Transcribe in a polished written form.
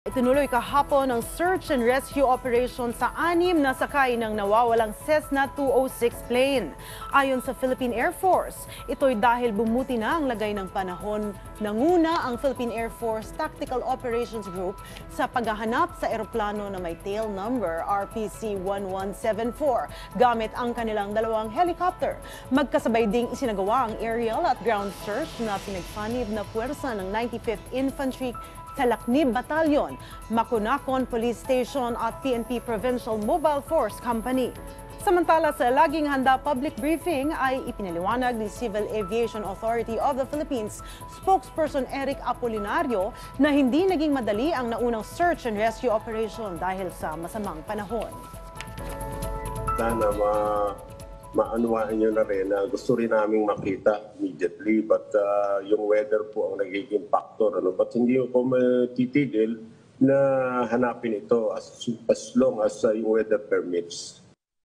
Itinuloy kahapon ang search and rescue operation sa 6 na sakay ng nawawalang Cessna 206 plane. Ayon sa Philippine Air Force, ito'y dahil bumuti na ang lagay ng panahon. Nanguna ang Philippine Air Force Tactical Operations Group sa paghahanap sa eroplano na may tail number RPC-1174 gamit ang kanilang dalawang helicopter. Magkasabay ding isinagawa ang aerial at ground search na pinagpanib na puwersa ng 95th Infantry Talaknib Battalion, Makunakon Police Station at PNP Provincial Mobile Force Company. Samantala sa laging handa public briefing ay ipinaliwanag ni Civil Aviation Authority of the Philippines spokesperson Eric Apolinario na hindi naging madali ang naunang search and rescue operation dahil sa masamang panahon. Sana maanuwaan nyo na rin na gusto rin naming makita immediately but yung weather po ang nagiging factor. But hindi ko matitigil na hanapin ito as long as yung weather permits.